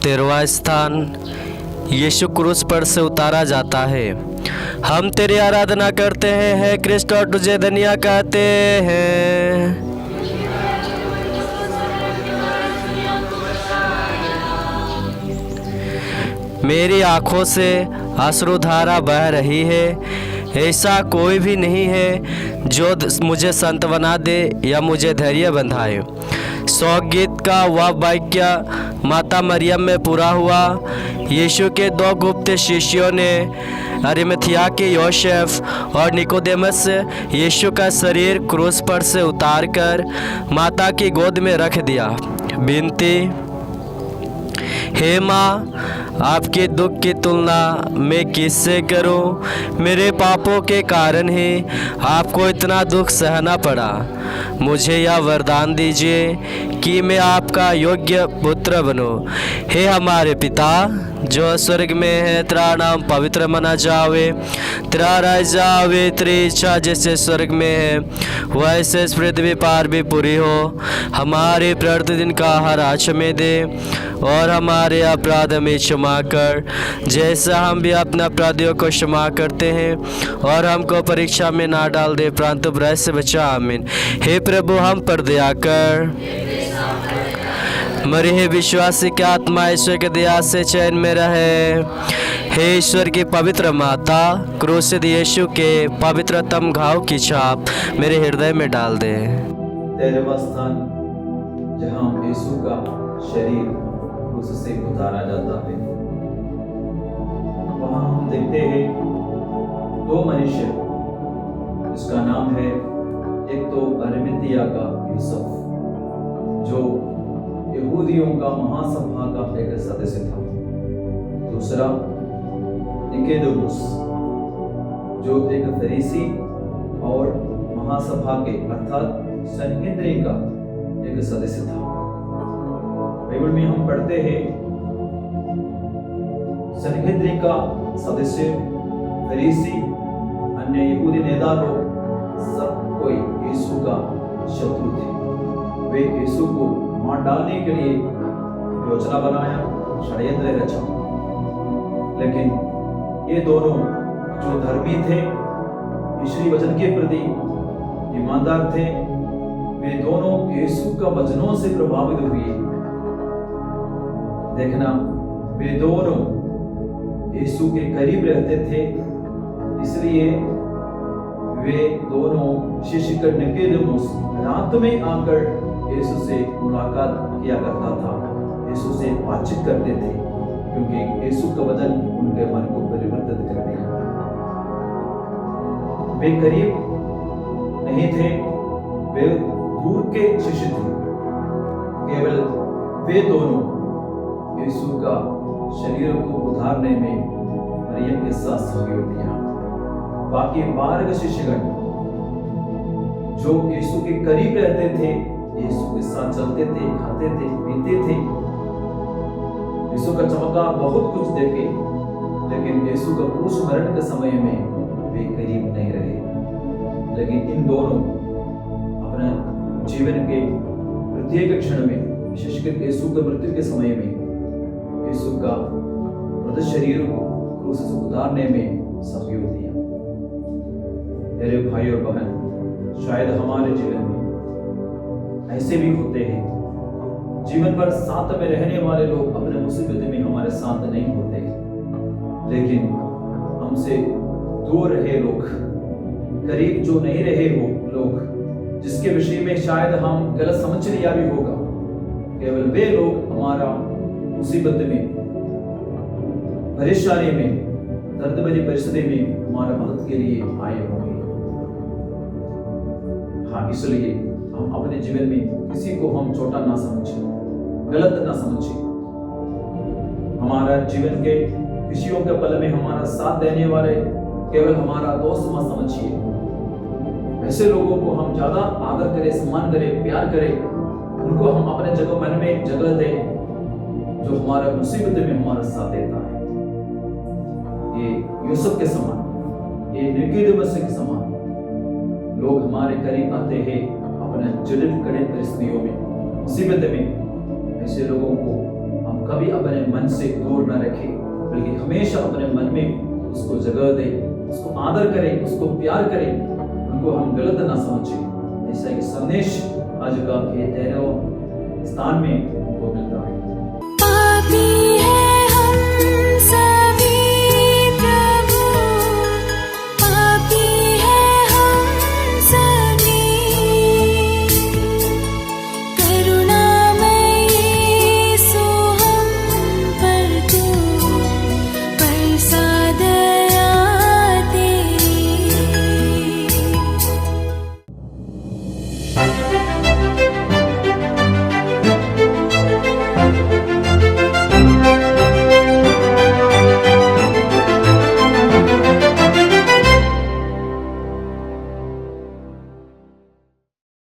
13वां स्थान, यीशु क्रूस पर से उतारा जाता है। हम तेरी आराधना करते हैं, हे कृष्ण, और तुझे धन्य कहते हैं। मेरी आँखों से अश्रुधारा बह रही है। ऐसा कोई भी नहीं है जो मुझे सांत्वना दे या मुझे धैर्य बंधाए। गीत का वह वाक्य माता मरियम में पूरा हुआ। यीशु के 2 गुप्त शिष्यों ने अरिमथिया के योसेफ और निकोदेमस से यीशु का शरीर क्रूस पर से उतारकर माता की गोद में रख दिया। विनती, हे माँ, आपके दुख की तुलना मैं किससे करूं? मेरे पापों के कारण ही आपको इतना दुख सहना पड़ा। मुझे यह वरदान दीजिए कि मैं आपका योग्य पुत्र बनूं। हे हमारे पिता जो स्वर्ग में है, तेरा नाम पवित्र माना जावे, तेरा राज्य आवे, तेरी इच्छा जैसे स्वर्ग में है वैसे इस पृथ्वी पर भी पूरी हो। हमारे प्रतिदिन का आहार आज हमें दे, और हमारे अपराध में क्षमा कर जैसा हम भी अपने अपराधियों को क्षमा करते हैं, और हमको परीक्षा में ना डाल दे परंतु बुराई से बचा। आमीन। हे प्रभु, हम पर दया कर। मरे हे विश्वासी की आत्मा ईश्वर के दया से चैन में रहे। हे ईश्वर की पवित्र माता, क्रूसित यीशु के पवित्रतम घाव की छाप मेरे हृदय में डाल दे। 13वां स्थान, जहाँ यीशु का शरीर क्रूस से उतारा जाता है, वहाँ हम देखते हैं 2 मनुष्य, जिसका नाम है, एक तो अरिमथिया का यूसुफ, जो यहूदियों का महासभा का एक सदस्य था। दूसरा निकोदेमुस, जो एक फरीसी और महासभा के अर्थात सन्हेद्रिन का एक सदस्य था। बाइबल में हम पढ़ते हैं, सन्हेद्रिन का सदस्य, फरीसी, अन्य यहूदी नेता लोग सब कोई यीशु का शत्रु थे। वे यीशु को मार डालने के लिए योजना बनाया, षड्यंत्र रचा। लेकिन ये दोनों जो धर्मी थे, ईश्वरीय वचन के प्रति ईमानदार थे, वे दोनों यीशु का वचनों से प्रभावित हुए। देखना, वे दोनों यीशु के करीब रहते थे, इसलिए वे दोनों शिष्य निकोदेमुस रात में आकर यीशु से मुलाकात किया करता था, यीशु से बातचीत करते थे, क्योंकि यीशु का वचन उनके मन को परिवर्तित कर दिया। वे करीब नहीं थे, वे दूर के शिष्य थे। केवल वे दोनों यीशु का शरीर को उतारने में मरियम के साथ सहयोग दिया। बाकी 12 शिष्यगण जो यीशु के करीब रहते थे, यीशु के साथ चलते थे, खाते थे, पीते थे, यीशु का चमत्कार बहुत कुछ देखे, लेकिन यीशु का क्रूस मरण के समय में वे करीब नहीं रहे। लेकिन इन दोनों अपने जीवन के प्रत्येक क्षण में, विशेषकर यीशु के मृत्यु के समय में, यीशु का मृत शरीर को क्रूस से उतारने में सहयोग दिया। मेरे भाई और बहन, शायद हमारे जीवन में ऐसे भी होते हैं, जीवन भर साथ में रहने वाले लोग अपने मुसीबत में हमारे साथ नहीं होते, लेकिन हमसे दूर रहे लोग, करीब जो नहीं रहे हो लोग, जिसके विषय में शायद हम गलत समझ लिया भी होगा, केवल वे लोग हमारा मुसीबत में, परेशानी में, दर्द भरी परिस्थिति में हमारा मदद के लिए आए होंगे। हाँ, इसलिए हम अपने जीवन में किसी को हम छोटा ना समझें, गलत ना समझें। हमारा जीवन के खुशियों के पल में हमारा साथ देने वाले केवल हमारा दोस्त मत समझिए। ऐसे लोगों को हम ज्यादा आदर करें, सम्मान करें, प्यार करें, उनको हम अपने जगह मन में जगह दें, जो हमारा मुसीबत में हमारा साथ देता है। ये यूसुफ के समान, ये निकोदेमुस के समान लोग हमारे करीब आते हैं अपने जटिल कठिन परिस्थितियों में, मुसीबत में। ऐसे लोगों को हम कभी अपने मन से दूर न रखे, बल्कि हमेशा अपने मन में उसको जगह दे, उसको आदर करें, उसको प्यार करें, उनको हम गलत ना समझें। ऐसा एक संदेश आज का ये 13वें स्थान में